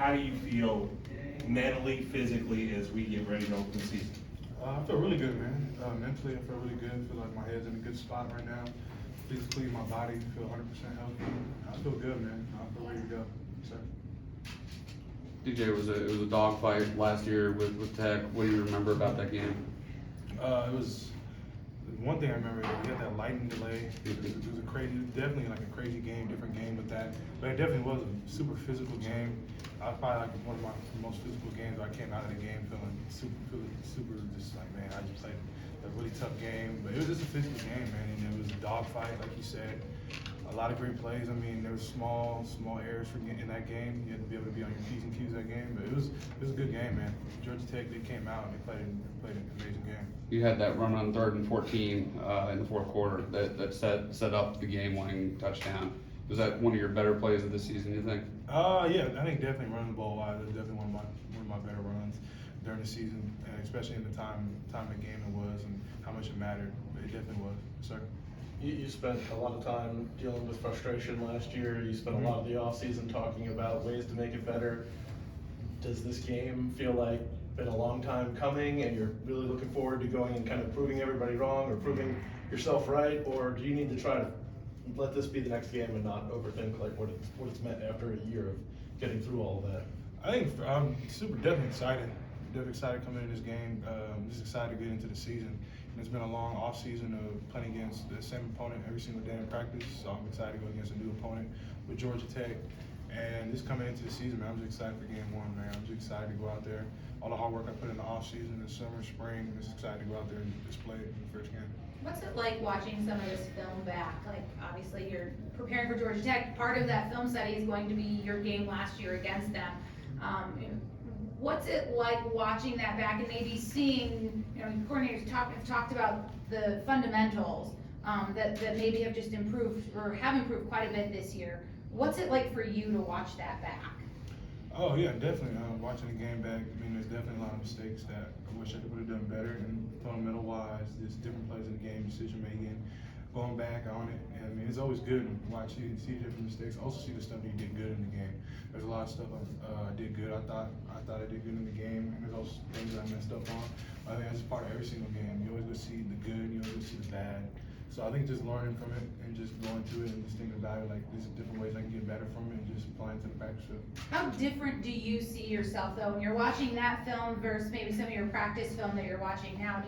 how do you feel mentally, physically as we get ready to open the season? I feel really good, man. Mentally, I feel really good. I feel like my head's in a good spot right now. Physically, my body feel 100% healthy. I feel good, man. I feel ready to go. Sir. DJ, it was a dogfight last year with Tech. What do you remember about that game? It was one thing I remember. We had that lightning delay. It was a crazy, definitely like a crazy game, different game with that. But it definitely was a super physical game. I was probably like one of my most physical games. I came out of the game feeling super, just like, man, I just played a really tough game. But it was just a physical game, man, and it was a dogfight, like you said. A lot of great plays. I mean, there was small errors in that game. You had to be able to be on your P's and Q's that game. But it was a good game, man. Georgia Tech, they came out and they played an amazing game. You had that run on 3rd and 14 in the fourth quarter that set up the game-winning touchdown. Was that one of your better plays of the season, you think? Yeah, I think definitely running the ball wide. That was definitely one of my better runs during the season, and especially in the time of the game it was and how much it mattered. But it definitely was, sir. You spent a lot of time dealing with frustration last year. You spent a lot of the offseason talking about ways to make it better. Does this game feel like been a long time coming and you're really looking forward to going and kind of proving everybody wrong or proving yourself right? Or do you need to try to let this be the next game and not overthink like what it's meant after a year of getting through all of that? I think I'm definitely excited. Definitely excited coming into this game. Just excited to get into the season. And it's been a long off season of playing against the same opponent every single day in practice. So I'm excited to go against a new opponent with Georgia Tech. And just coming into the season, man, I'm just excited for game one, man. I'm just excited to go out there. All the hard work I put in the off season, the summer, spring, I'm just excited to go out there and display it in the first game. What's it like watching some of this film back? Like, obviously, you're preparing for Georgia Tech. Part of that film study is going to be your game last year against them. What's it like watching that back and maybe seeing, coordinators have talked about the fundamentals that maybe have just improved or have improved quite a bit this year. What's it like for you to watch that back? Oh yeah, definitely. Watching the game back, I mean, there's definitely a lot of mistakes that I wish I could have done better. And fundamental wise, just different plays in the game, decision making, going back on it. And I mean, it's always good to watch you see different mistakes. Also see the stuff that you did good in the game. There's a lot of stuff I did good. I thought I did good in the game, and there's also things that I messed up on. I think that's just part of every single game. You always go see the good, you always go see the bad. So I think just learning from it and just going through it and just thinking about it, like there's different ways I can get better from it and just applying it to the practice field. How different do you see yourself though when you're watching that film versus maybe some of your practice film that you're watching now?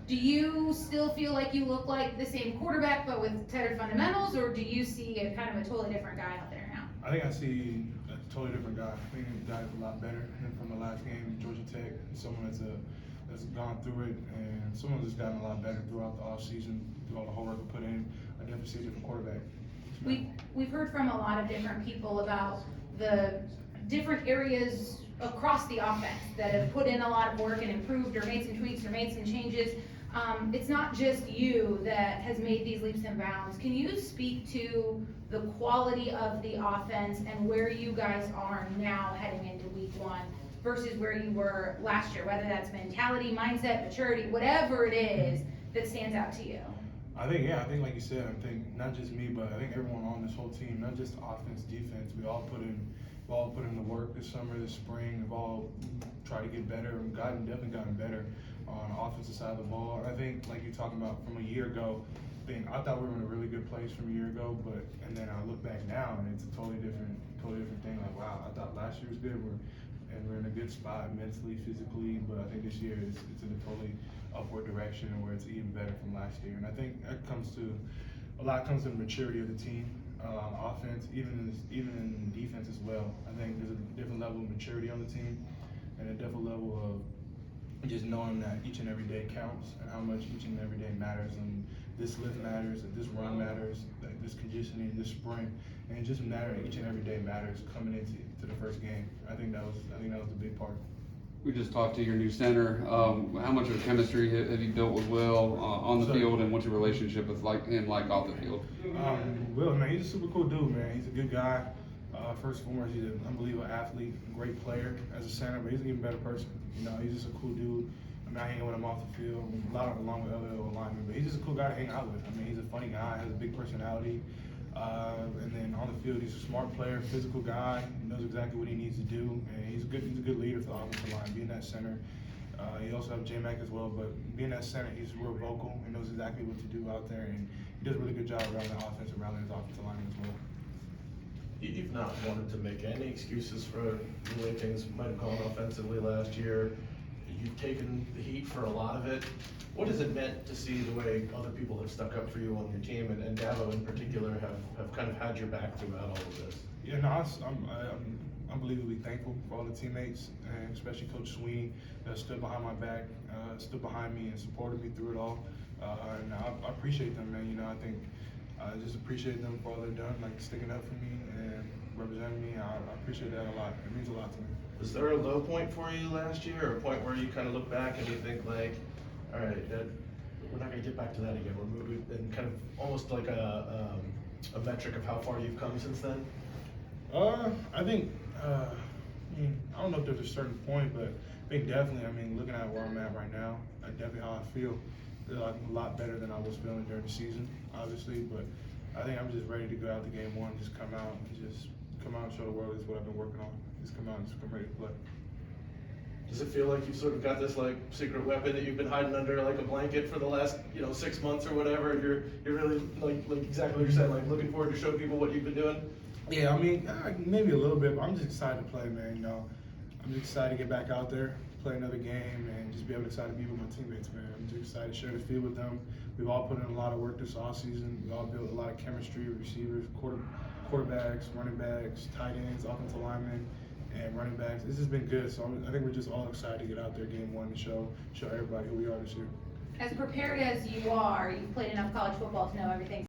Do you still feel like you look like the same quarterback but with tighter fundamentals, or do you see a kind of a totally different guy out there now? I think I see a totally different guy. I think the guy's a lot better than from the last game, Georgia Tech. Someone that's gone through it, and someone that's gotten a lot better throughout the offseason, through all the hard work we put in. I definitely see a different quarterback. We've heard from a lot of different people about the different areas across the offense that have put in a lot of work and improved or made some tweaks or made some changes. It's not just you that has made these leaps and bounds. Can you speak to the quality of the offense and where you guys are now heading into week one versus where you were last year, whether that's mentality, mindset, maturity, whatever it is that stands out to you? I think like you said, I think not just me, but I think everyone on this whole team, not just offense, defense, we all put in the work this summer, this spring. We've all tried to get better and definitely gotten better on the offensive side of the ball. And I think, like you're talking about from a year ago, I thought we were in a really good place from a year ago, and then I look back now and it's a totally different thing. Like, wow, I thought last year was good. We're in a good spot mentally, physically, but I think this year it's in a totally upward direction where it's even better from last year. And I think that comes to the maturity of the team, offense, even in defense as well. I think there's a different level of maturity on the team and a different level of just knowing that each and every day counts and how much each and every day matters, and this lift matters, that this run matters, that this conditioning, this sprint, and it just matters. Each and every day matters coming into the first game. I think that was the big part. We just talked to your new center. How much of a chemistry have you built with Will on the field, and what's your relationship with him off the field? Will, man, he's a super cool dude, man. He's a good guy. First and foremost, he's an unbelievable athlete, great player as a center, but he's an even better person. He's just a cool dude. I hang with him off the field, along with other linemen, but he's just a cool guy to hang out with. I mean, he's a funny guy, has a big personality, and then on the field, he's a smart player, physical guy. He knows exactly what he needs to do, and he's a good leader for the offensive line, being that center. You also have J-Mac as well, but being that center, he's real vocal and knows exactly what to do out there, and he does a really good job around the offense and around his offensive line as well. You've not wanted to make any excuses for the way things might have gone offensively last year. You've taken the heat for a lot of it. What has it meant to see the way other people have stuck up for you on your team, and Davo in particular have kind of had your back throughout all of this? Yeah, no, I'm unbelievably thankful for all the teammates, and especially Coach Sweeney that stood behind my back, stood behind me and supported me through it all. And I appreciate them, man. You know, I think I just appreciate them for all they've done, like sticking up for me and representing me. I appreciate that a lot. It means a lot to me. Was there a low point for you last year, or a point where you kind of look back and you think like, all right, we're not going to get back to that again. We're moving, and kind of almost like a metric of how far you've come since then? I think, I don't know if there's a certain point, but I think definitely, I mean, looking at where I'm at right now, definitely how I feel, like a lot better than I was feeling during the season, obviously, but I think I'm just ready to go out to game one, just come out and show the world is what I've been working on. Just come out and just come ready to play. Does it feel like you've sort of got this like secret weapon that you've been hiding under like a blanket for the last 6 months or whatever, and you're really like exactly what you're saying, like looking forward to show people what you've been doing? Yeah, I mean, maybe a little bit, but I'm just excited to play, man. You know, I'm just excited to get back out there, play another game, and just be able to excited to be with my teammates, man. I'm just excited to share the field with them. We've all put in a lot of work this offseason. We all built a lot of chemistry with receivers, quarterbacks, running backs, tight ends, offensive linemen, and running backs. This has been good, so I think we're just all excited to get out there game one and show everybody who we are this year. As prepared as you are, you've played enough college football to know everything